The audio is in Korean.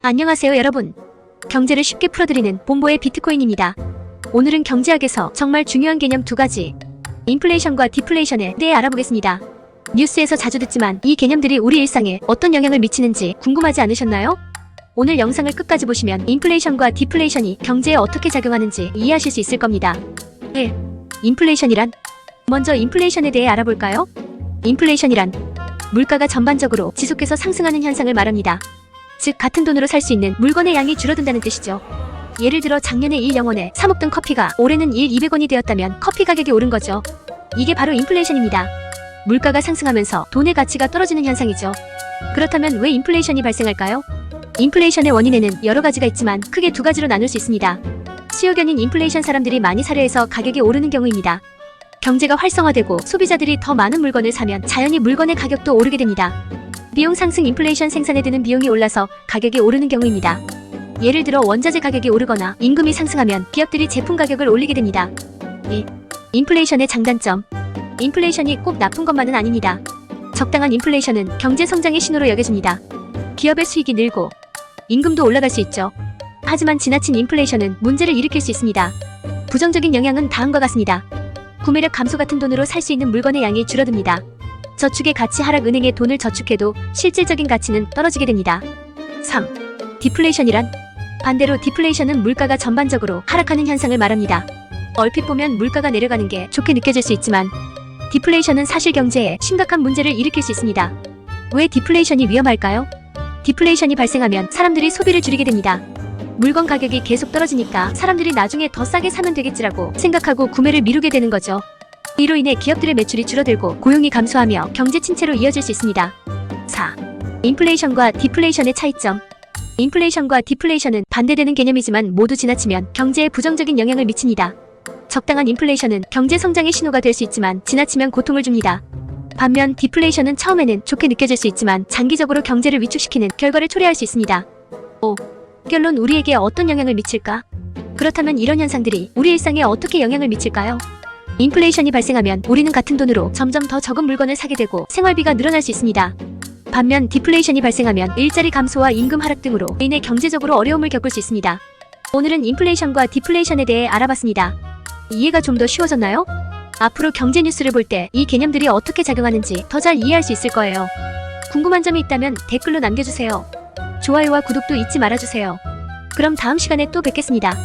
안녕하세요 여러분. 경제를 쉽게 풀어드리는 봄보의 비트코인입니다. 오늘은 경제학에서 정말 중요한 개념 두 가지, 인플레이션과 디플레이션에 대해 알아보겠습니다. 뉴스에서 자주 듣지만 이 개념들이 우리 일상에 어떤 영향을 미치는지 궁금하지 않으셨나요? 오늘 영상을 끝까지 보시면 인플레이션과 디플레이션이 경제에 어떻게 작용하는지 이해하실 수 있을 겁니다. 1. 인플레이션이란? 먼저 인플레이션에 대해 알아볼까요? 인플레이션이란 물가가 전반적으로 지속해서 상승하는 현상을 말합니다. 즉 같은 돈으로 살 수 있는 물건의 양이 줄어든다는 뜻이죠. 예를 들어 작년에 1영원에 사 먹던 커피가 올해는 200원이 되었다면 커피 가격이 오른 거죠. 이게 바로 인플레이션입니다. 물가가 상승하면서 돈의 가치가 떨어지는 현상이죠. 그렇다면 왜 인플레이션이 발생할까요? 인플레이션의 원인에는 여러 가지가 있지만 크게 두 가지로 나눌 수 있습니다. 수요견인 인플레이션, 사람들이 많이 사려해서 가격이 오르는 경우입니다. 경제가 활성화되고 소비자들이 더 많은 물건을 사면 자연히 물건의 가격도 오르게 됩니다. 비용 상승, 인플레이션, 생산에 드는 비용이 올라서 가격이 오르는 경우입니다. 예를 들어 원자재 가격이 오르거나 임금이 상승하면 기업들이 제품 가격을 올리게 됩니다. 2. 인플레이션의 장단점. 인플레이션이 꼭 나쁜 것만은 아닙니다. 적당한 인플레이션은 경제 성장의 신호로 여겨집니다. 기업의 수익이 늘고 임금도 올라갈 수 있죠. 하지만 지나친 인플레이션은 문제를 일으킬 수 있습니다. 부정적인 영향은 다음과 같습니다. 구매력 감소, 같은 돈으로 살 수 있는 물건의 양이 줄어듭니다. 저축의 가치 하락, 은행에 돈을 저축해도 실질적인 가치는 떨어지게 됩니다. 3. 디플레이션이란? 반대로 디플레이션은 물가가 전반적으로 하락하는 현상을 말합니다. 얼핏 보면 물가가 내려가는 게 좋게 느껴질 수 있지만 디플레이션은 사실 경제에 심각한 문제를 일으킬 수 있습니다. 왜 디플레이션이 위험할까요? 디플레이션이 발생하면 사람들이 소비를 줄이게 됩니다. 물건 가격이 계속 떨어지니까 사람들이 나중에 더 싸게 사면 되겠지라고 생각하고 구매를 미루게 되는 거죠. 이로 인해 기업들의 매출이 줄어들고 고용이 감소하며 경제 침체로 이어질 수 있습니다. 4. 인플레이션과 디플레이션의 차이점. 인플레이션과 디플레이션은 반대되는 개념이지만 모두 지나치면 경제에 부정적인 영향을 미칩니다. 적당한 인플레이션은 경제 성장의 신호가 될 수 있지만 지나치면 고통을 줍니다. 반면 디플레이션은 처음에는 좋게 느껴질 수 있지만 장기적으로 경제를 위축시키는 결과를 초래할 수 있습니다. 5. 결론, 우리에게 어떤 영향을 미칠까? 그렇다면 이런 현상들이 우리 일상에 어떻게 영향을 미칠까요? 인플레이션이 발생하면 우리는 같은 돈으로 점점 더 적은 물건을 사게 되고 생활비가 늘어날 수 있습니다. 반면 디플레이션이 발생하면 일자리 감소와 임금 하락 등으로 인해 경제적으로 어려움을 겪을 수 있습니다. 오늘은 인플레이션과 디플레이션에 대해 알아봤습니다. 이해가 좀 더 쉬워졌나요? 앞으로 경제 뉴스를 볼 때 이 개념들이 어떻게 작용하는지 더 잘 이해할 수 있을 거예요. 궁금한 점이 있다면 댓글로 남겨주세요. 좋아요와 구독도 잊지 말아주세요. 그럼 다음 시간에 또 뵙겠습니다.